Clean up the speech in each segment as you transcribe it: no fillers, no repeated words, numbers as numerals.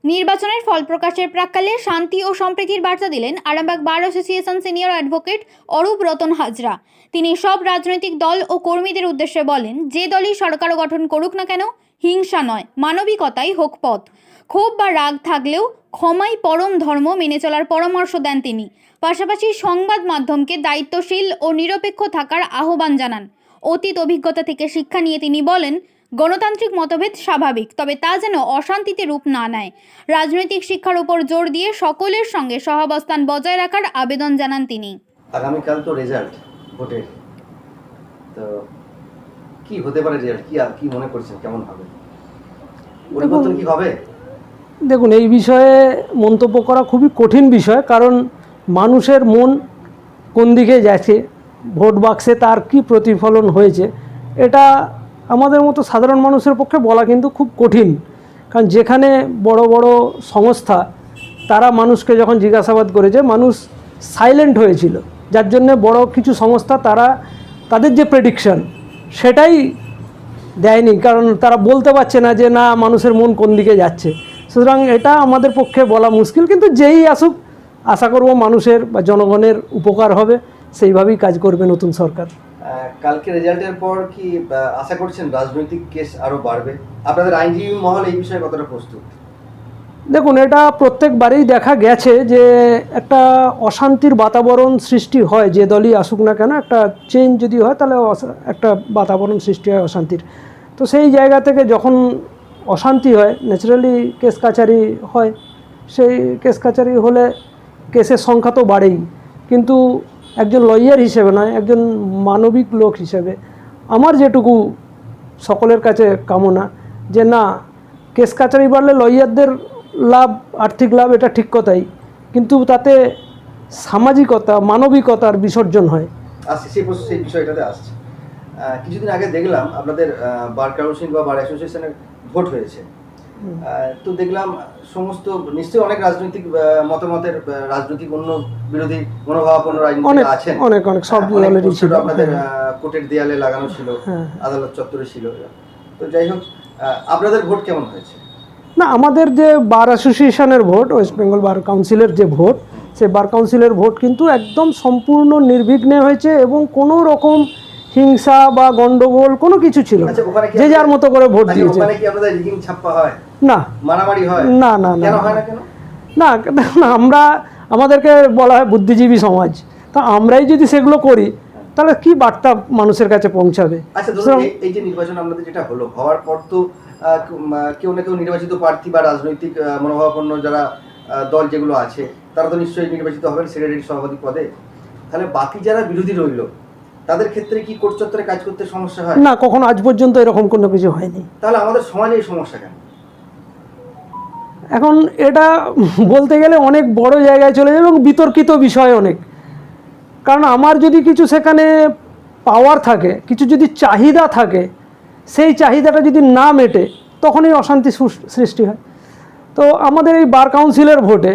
নির্বাচনের ফল প্রকাশের প্রাক্কালে শান্তি ও সম্প্রীতির বার্তা দিলেন Arambagh bar association senior advocate Arup Ratan Hazra. তিনি সব রাজনৈতিক দল ও কর্মীদের উদ্দেশ্যে বলেন, যে দলই সরকার গঠন করুক না কেন, হিংসা নয় মানবিকতাই হোক পথ। ক্ষোভ বা রাগ থাকলেও ক্ষমাই পরম ধর্ম মেনে চলার পরামর্শ দেন তিনি। পাশাপাশি সংবাদ মাধ্যমকে দায়িত্বশীল ও নিরপেক্ষ থাকার আহ্বান জানান। অতীত অভিজ্ঞতা থেকে শিক্ষা নিয়ে তিনি বলেন, গণতান্ত্রিক মতভেদ স্বাভাবিক, তবে তা যেন অশান্তিতে রূপ না নেয়। রাজনৈতিক শিক্ষার উপর জোর দিয়ে সকলের সঙ্গে সহাবস্থান বজায় রাখার আবেদন জানান তিনি। আগামীকাল তো রেজাল্ট ভোটের, তো কি হতে পারে রেজাল্ট, কি মনে করছেন, কেমন হবে, পরিবর্তন কি হবে? দেখুন, এই বিষয়ে মন্তব্য করা খুবই কঠিন বিষয়, কারণ মানুষের মন কোন দিকে যাচ্ছে, ভোট বাক্সে তার কি প্রতিফলন হয়েছে, এটা আমাদের মতো সাধারণ মানুষের পক্ষে বলা কিন্তু খুব কঠিন। কারণ যেখানে বড় বড় সংস্থা তারা মানুষকে যখন জিজ্ঞাসাবাদ করেছে, মানুষ সাইলেন্ট হয়েছিল, যার জন্যে বড় কিছু সংস্থা তাদের যে প্রেডিকশন সেটাই দেয়নি, কারণ তারা বলতে পারছে না যে না মানুষের মন কোন দিকে যাচ্ছে। সুতরাং এটা আমাদের পক্ষে বলা মুশকিল, কিন্তু যেই আসুক আশা করব মানুষের বা জনগণের উপকার হবে, সেইভাবেই কাজ করবে নতুন সরকার। কালকে রেজাল্টের পর কি আশা করছেন রাজনৈতিক কেস আরো বাড়বে? আপনাদের আইনজীবী মহল এই বিষয়ে কতটা প্রস্তুত? দেখুন, এটা প্রত্যেকবারেই দেখা গেছে যে একটা অশান্তির বাতাবরণ সৃষ্টি হয়, যে দলই আসুক না কেন একটা চেঞ্জ যদি হয় তাহলে একটা বাতাবরণ সৃষ্টি হয় অশান্তির। তো সেই জায়গা থেকে যখন অশান্তি হয়, ন্যাচারালি কেস কাছারি হয়। সেই কেস কাছারি হলে কেসের সংখ্যা তো বাড়েই, কিন্তু একজন লয়ার হিসেবে নয়, একজন মানবিক লোক হিসেবে আমার যেটুকু সকলের কাছে কামনা, যে না কেস কাছারি বাড়লে লয়ারদের লাভ, আর্থিক লাভ, এটা ঠিক কথাই, কিন্তু তাতে সামাজিকতা মানবিকতার বিসর্জন হয়। আসছে সেই বিষয়টাতে আসছে। কিছুদিন আগে দেখলাম আপনাদের বার কাউন্সিল বা বার অ্যাসোসিয়েশনের ভোট হয়েছে, তো দেখলাম সমস্ত নিশ্চয়ই অনেক রাজনৈতিক মতামতের রাজনৈতিক অন্য বিরোধী মনোভাবাপন্ন রাজনীতিক আছেন, অনেক সব দলেরই ছিল। আপনাদের কোর্টের দেয়ালে লাগানো ছিল, আদালত চত্বরে ছিল। তো যাই হোক, আপনাদের ভোট কেমন হয়েছে? না, আমাদের যে বার অ্যাসোসিয়েশনের ভোট, ওয়েস্ট বেঙ্গল বার কাউন্সিলের যে ভোট, সেই বার কাউন্সিলের ভোট কিন্তু একদম সম্পূর্ণ নির্বিঘ্নে হয়েছে এবং কোনো রকম হিংসা বা গন্ডগোল কোনো কিছু ছিল না। যে যার মতো করে ভোট দিয়েছে। ওখানে কি আপনাদের রিগিং ছাপ্পা হয়? না, মারামারি হয়? না না কেন হয় না? কেন না, আমাদেরকে বলা হয় বুদ্ধিজীবী সমাজ, তো আমরাই যদি সেগুলো করি তাহলে কি বার্তা মানুষের কাছে পৌঁছাবে? আচ্ছা, ধরুন এই যে নির্বাচন আমাদের যেটা হলো, হওয়ার পর তো কেউ না কেউ নির্বাচিত প্রার্থী বা রাজনৈতিক মনোভাবাপন্ন যারা দল যেগুলো আছে তারা তো নিশ্চয়ই নির্বাচিত হবেন সেক্রেটারি সভাপতি পদে। তাহলে বাকি যারা বিরোধী রইল তাদের ক্ষেত্রে কি কোর্ট চত্বরে কাজ করতে সমস্যা হয়? না, কখনো আজ পর্যন্ত এরকম কোনো কিছু হয়নি। তাহলে আমাদের সমাজে এই সমস্যা কেন? এখন এটা বলতে গেলে অনেক বড় জায়গায় চলে যাবে এবং বিতর্কিত বিষয় অনেক। কারণ আমার যদি কিছু সেখানে পাওয়ার থাকে, কিছু যদি চাহিদা থাকে, সেই চাহিদাটা যদি না মেটে তখনই অশান্তি সৃষ্টি হয়। তো আমাদের এই বার কাউন্সিলের ভোটে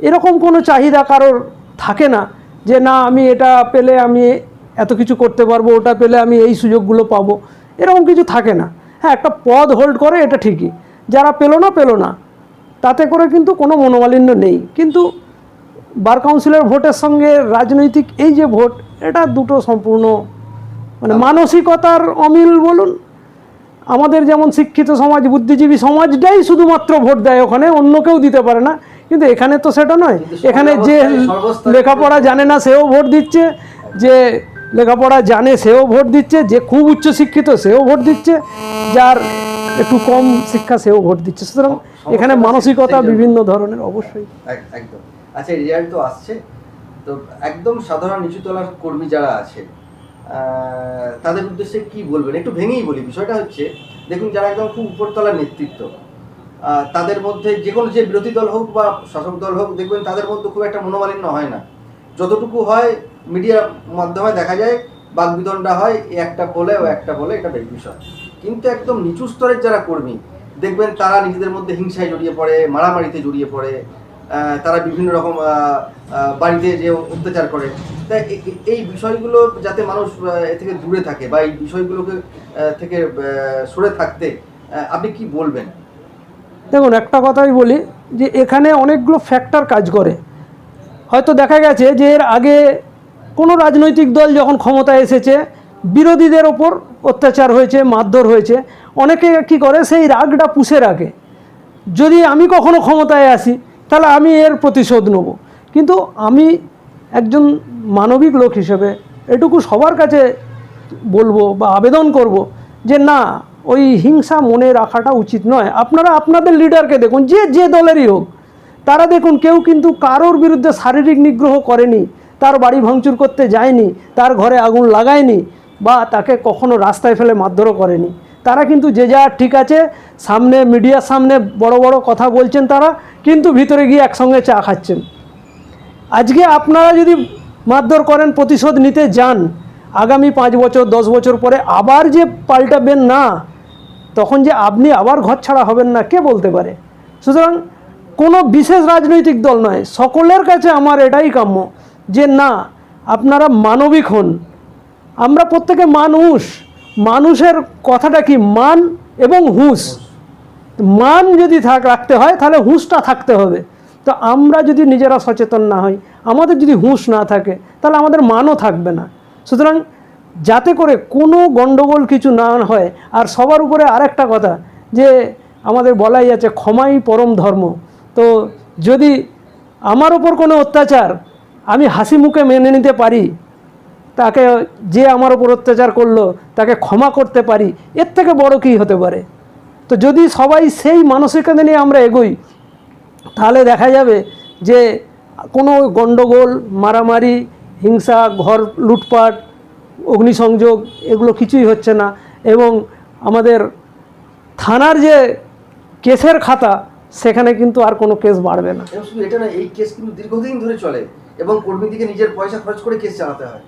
এরকম কোনো চাহিদা কারোর থাকে না যে না আমি এটা পেলে আমি এত কিছু করতে পারবো, ওটা পেলে আমি এই সুযোগগুলো পাবো, এরকম কিছু থাকে না। হ্যাঁ, একটা পদ হোল্ড করে এটা ঠিকই, যারা পেলো না তাতে করে কিন্তু কোনো মনোমালিন্য নেই। কিন্তু বার কাউন্সিলের ভোটের সঙ্গে রাজনৈতিক এই যে ভোট, এটা দুটো সম্পূর্ণ মানে মানসিকতার অমিল বলুন। আমাদের যেমন শিক্ষিত সমাজ, বুদ্ধিজীবী সমাজটাই শুধুমাত্র ভোট দেয়, ওখানে অন্য কেউ দিতে পারে না, কিন্তু এখানে তো সেটা নয়। এখানে যে লেখাপড়া জানে না সেও ভোট দিচ্ছে, যে লেখাপড়া জানে সেও ভোট দিচ্ছে, যে খুব উচ্চশিক্ষিত সেও ভোট দিচ্ছে, যার একটু কম শিক্ষা সেও ভোট দিচ্ছে। সুতরাং এখানে মানসিকতা বিভিন্ন ধরনের অবশ্যই। একদম। আচ্ছা, রেজাল্ট তো আসছে, তো একদম সাধারণ নিচুতলার কর্মী যারা আছে তাদের উদ্দেশ্যে কি বলবেন? একটু ভেঙেই বলি। বিষয়টা হচ্ছে, দেখুন যারা একদম খুব উপরতলার নেতৃত্ব, তাদের মধ্যে যে কোনো যে বিরোধী দল হোক বা শাসক দল হোক, দেখবেন তাদের মধ্যে খুব একটা মনোমালিন্য হয় না। যতটুকু হয় মিডিয়ার মাধ্যমে দেখা যায়, বাকবিতণ্ডা হয়, একটা বলে ও একটা বলে, এটা বেশ বিষয়। কিন্তু একদম নিচু স্তরের যারা কর্মী দেখবেন তারা নিজেদের মধ্যে হিংসায় জড়িয়ে পড়ে, মারামারিতে জড়িয়ে পড়ে, তারা বিভিন্ন রকম বাড়িতে যে অত্যাচার করে। তাই এই বিষয়গুলো যাতে মানুষ এ থেকে দূরে থাকে বা এই বিষয়গুলোকে থেকে সরে থাকতে আপনি কি বলবেন? দেখুন একটা কথাই বলি যে এখানে অনেকগুলো ফ্যাক্টর কাজ করে। হয়তো দেখা গেছে যে এর আগে কোনো রাজনৈতিক দল যখন ক্ষমতায় এসেছে বিরোধীদের ওপর অত্যাচার হয়েছে, মারধর হয়েছে, অনেকে কি করে সেই রাগটা পুষে রাখে, যদি আমি কখনো ক্ষমতায় আসি তাহলে আমি এর প্রতিশোধ নেব। কিন্তু আমি একজন মানবিক লোক হিসেবে এটুকু সবার কাছে বলবো বা আবেদন করব যে না, ওই হিংসা মনে রাখাটা উচিত নয়। আপনারা আপনাদের লিডারকে দেখুন, যে দলেরই হোক, তারা দেখুন কেউ কিন্তু কারোর বিরুদ্ধে শারীরিক নিগ্রহ করেনি, তার বাড়ি ভাঙচুর করতে যায়নি, তার ঘরে আগুন লাগায়নি বা তাকে কখনো রাস্তায় ফেলে মারধরও করেনি। তারা কিন্তু যে যা ঠিক আছে, সামনে মিডিয়ার সামনে বড় বড় কথা বলছেন তারা, কিন্তু ভিতরে গিয়ে একসঙ্গে চা খাচ্ছেন। আজকে আপনারা যদি মারধর করেন, প্রতিশোধ নিতে যান, আগামী 5 বছর 10 বছর পরে আবার যে পাল্টাবেন না, তখন যে আপনি আবার ঘর ছাড়া হবেন না কে বলতে পারে। সুতরাং কোনো বিশেষ রাজনৈতিক দল নয়, সকলের কাছে আমার এটাই কাম্য যে না, আপনারা মানবিক হন। আমরা প্রত্যেকে মানুষ, মানুষের কথাটা কি মান এবং হুঁশ। মান যদি রাখতে হয় তাহলে হুঁশটা থাকতে হবে। তো আমরা যদি নিজেরা সচেতন না হই, আমাদের যদি হুঁশ না থাকে, তাহলে আমাদের মানও থাকবে না। সুতরাং যাতে করে কোনো গণ্ডগোল কিছু না হয়। আর সবার উপরে আরেকটা কথা, যে আমাদের বলাই আছে ক্ষমাই পরম ধর্ম। তো যদি আমার ওপর কোনো অত্যাচার আমি হাসি মুখে মেনে নিতে পারি, তাকে যে আমার ওপর অত্যাচার করলো তাকে ক্ষমা করতে পারি, এর থেকে বড় কী হতে পারে। তো যদি সবাই সেই মানসিকতা নিয়ে আমরা এগোই, তাহলে দেখা যাবে যে কোনো গণ্ডগোল, মারামারি, হিংসা, ঘর লুটপাট, অগ্নিসংযোগ এগুলো কিছুই হচ্ছে না। এবং আমাদের থানার যে কেসের খাতা, সেখানে কিন্তু আর কোনো কেস বাড়বে না। এবং শুধু এটা না, এই কেস কিন্তু দীর্ঘদিন ধরে চলে এবং কর্মীদিকে নিজের পয়সা খরচ করে কেস চালাতে হয়।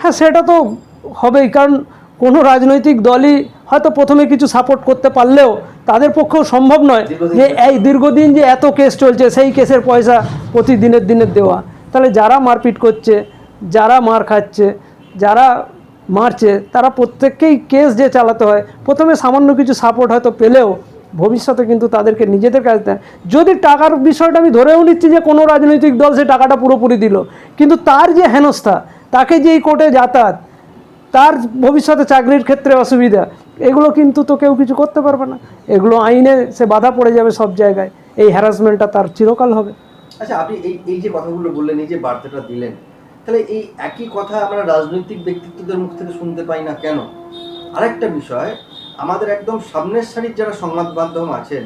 হ্যাঁ, সেটা তো হবেই, কারণ কোনো রাজনৈতিক দলই হয়তো প্রথমে কিছু সাপোর্ট করতে পারলেও তাদের পক্ষেও সম্ভব নয় যে এই দীর্ঘদিন যে এত কেস চলছে সেই কেসের পয়সা প্রতিদিনের দিনের দেওয়া। তাহলে যারা মারপিট করছে, যারা মার খাচ্ছে, যারা মারছে, তারা প্রত্যেককেই কেস যে চালাতে হয়, প্রথমে সামান্য কিছু সাপোর্ট হয়তো পেলেও ভবিষ্যতে কিন্তু তাদেরকে নিজেদের কাছে দেয়। যদি টাকার বিষয়টা আমি ধরেও নিচ্ছি যে কোনো রাজনৈতিক দল সে টাকাটা পুরোপুরি দিল, কিন্তু তার যে হেনস্থা, তাকে যে এই কোর্টে যাতায়াত, তার ভবিষ্যতে চাকরির ক্ষেত্রে অসুবিধা, এগুলো কিন্তু তো কেউ কিছু করতে পারবে না। এগুলো আইনে সে বাধা পড়ে যাবে সব জায়গায়, এই হ্যারাসমেন্টটা তার চিরকাল হবে। আচ্ছা, আপনি এই যে কথাগুলো বললেন, এই যে বার্তাটা দিলেন, তাহলে এই একই কথা আমরা রাজনৈতিক ব্যক্তিত্বদের মুখ থেকে শুনতে পাই না কেন? আরেকটা বিষয়, আমাদের একদম সামনের সারির যারা সংবাদ মাধ্যম আছেন,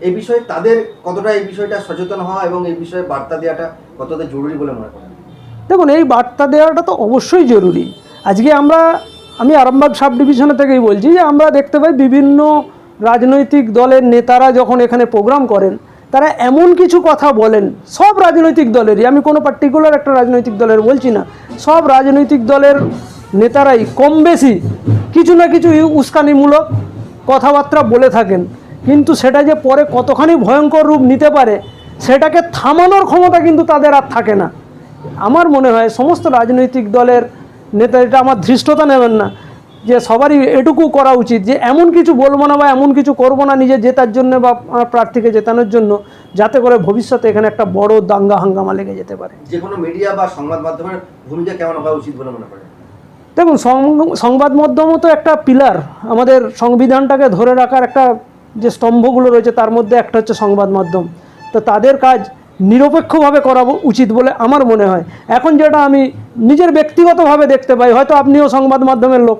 এই বিষয়ে তাদের কতটা এই বিষয়টা সচেতন হওয়া এবং এই বিষয়ে বার্তা দেওয়াটা কতটা জরুরি বলে মনে করেন? দেখুন, এই বার্তা দেওয়াটা তো অবশ্যই জরুরি। আজকে আমি আরামবাগ সাব ডিভিশনে থেকেই বলছি যে আমরা দেখতে পাই বিভিন্ন রাজনৈতিক দলের নেতারা যখন এখানে প্রোগ্রাম করেন, তারা এমন কিছু কথা বলেন, সব রাজনৈতিক দলেরই, আমি কোনো পার্টিকুলার একটা রাজনৈতিক দলের বলছি না, সব রাজনৈতিক দলের নেতারাই কম বেশি কিছু না কিছু উস্কানিমূলক কথাবার্তা বলে থাকেন। কিন্তু সেটা যে পরে কতখানি ভয়ঙ্কর রূপ নিতে পারে, সেটাকে থামানোর ক্ষমতা কিন্তু তাদের আর থাকে না। আমার মনে হয় সমস্ত রাজনৈতিক দলের নেতা, এটা আমার ধৃষ্টতা নেবেন না, যে সবারই এটুকু করা উচিত যে এমন কিছু বলবো না বা এমন কিছু করবো না নিজে জেতার জন্য বা প্রার্থীকে জেতানোর জন্য, যাতে করে ভবিষ্যতে এখানে একটা বড় দাঙ্গা হাঙ্গামা লেগে যেতে পারে। যে কোনো মিডিয়া বা সংবাদ মাধ্যমের ভূমিকা কেমন হওয়া উচিত বলে মনে করেন? দেখুন, সংবাদ মাধ্যমও তো একটা পিলার, আমাদের সংবিধানটাকে ধরে রাখার একটা যে স্তম্ভগুলো রয়েছে তার মধ্যে একটা হচ্ছে সংবাদ মাধ্যম। তো তাদের কাজ নিরপেক্ষভাবে করা উচিত বলে আমার মনে হয়। এখন যেটা আমি নিজের ব্যক্তিগতভাবে দেখতে পাই, হয়তো আপনিও সংবাদ মাধ্যমের লোক,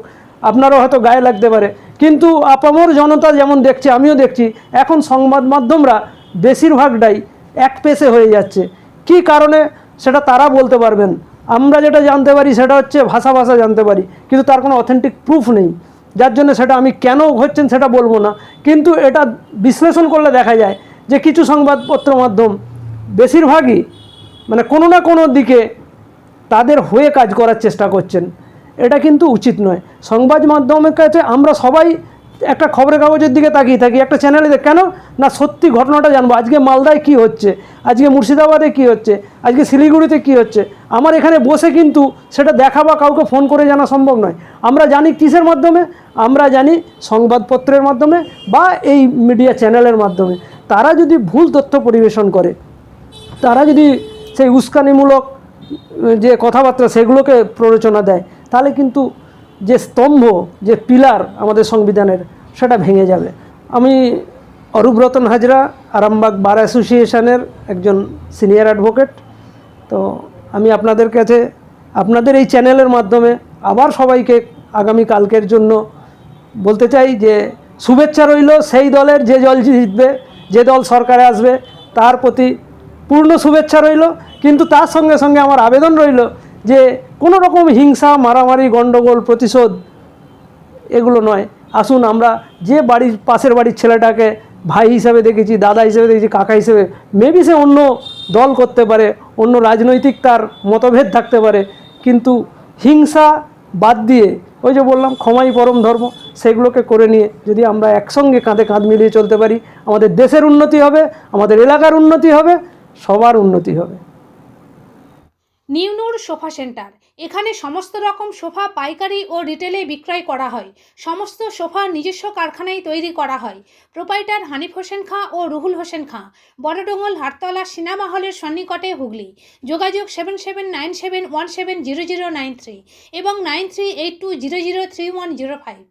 আপনারও হয়তো গায়ে লাগতে পারে, কিন্তু আপামর জনতা যেমন দেখছে, আমিও দেখছি, এখন সংবাদ মাধ্যমরা বেশিরভাগটাই এক পেশে হয়ে যাচ্ছে। কী কারণে সেটা তারা বলতে পারবেন। আমরা যেটা জানতে পারি সেটা হচ্ছে ভাষা জানতে পারি, কিন্তু তার কোনো অথেন্টিক প্রুফ নেই, যার জন্য সেটা আমি কেন হচ্ছেন সেটা বলবো না। কিন্তু এটা বিশ্লেষণ করলে দেখা যায় যে কিছু সংবাদপত্র মাধ্যম বেশিরভাগই মানে কোনো না কোনো দিকে তাদের হয়ে কাজ করার চেষ্টা করছেন। এটা কিন্তু উচিত নয়। সংবাদ মাধ্যমের কাছে আমরা সবাই একটা খবরের কাগজের দিকে তাকিয়ে থাকি, একটা চ্যানেলে কেন না সত্যি ঘটনাটা জানবো। আজকে মালদায় কি হচ্ছে, আজকে মুর্শিদাবাদে কি হচ্ছে, আজকে শিলিগুড়িতে কি হচ্ছে, আমার এখানে বসে কিন্তু সেটা দেখা বা কাউকে ফোন করে জানা সম্ভব নয়। আমরা জানি কিসের মাধ্যমে? আমরা জানি সংবাদপত্রের মাধ্যমে বা এই মিডিয়া চ্যানেলের মাধ্যমে। তারা যদি ভুল তথ্য পরিবেশন করে, তারা যদি সেই উস্কানিমূলক যে কথাবার্তা সেগুলোকে প্ররোচনা দেয়, তাহলে কিন্তু যে স্তম্ভ, যে পিলার আমাদের সংবিধানের, সেটা ভেঙে যাবে। আমি অরূপ রতন হাজরা, আরামবাগ বার অ্যাসোসিয়েশনের একজন সিনিয়র অ্যাডভোকেট। তো আমি আপনাদের কাছে, আপনাদের এই চ্যানেলের মাধ্যমে আবার সবাইকে আগামী কালকের জন্য বলতে চাই যে শুভেচ্ছা রইল সেই দলের যে দল জিতবে, যে দল সরকারে আসবে, তার প্রতি পূর্ণ শুভেচ্ছা রইল। কিন্তু তার সঙ্গে সঙ্গে আমার আবেদন রইল যে কোনো রকম হিংসা, মারামারি, গণ্ডগোল, প্রতিশোধ এগুলো নয়। আসুন আমরা যে বাড়ির পাশের বাড়ির ছেলেটাকে ভাই হিসাবে দেখেছি, দাদা হিসেবে দেখেছি, কাকা হিসেবে, মেবি সে অন্য দল করতে পারে, অন্য রাজনৈতিক তার মতভেদ থাকতে পারে, কিন্তু হিংসা বাদ দিয়ে, ওই যে বললাম ক্ষমাই পরম ধর্ম, সেগুলোকে করে নিয়ে যদি আমরা একসঙ্গে কাঁধে কাঁধ মিলিয়ে চলতে পারি, আমাদের দেশের উন্নতি হবে, আমাদের এলাকার উন্নতি হবে, সবার উন্নতি হবে। নিউনুর সোফা সেন্টার, এখানে সমস্ত রকম সোফা পাইকারি ও রিটেলে বিক্রয় করা হয়। সমস্ত সোফা নিজস্ব কারখানায় তৈরি করা হয়। প্রোপাইটার হানিফ হোসেন খাঁ ও রুহুল হোসেন খাঁ, বড়ডোঙ্গল হাটতলা সিনেমা হলের সন্নিকটে, হুগলি। যোগাযোগ 7797170093 এবং 9382003105।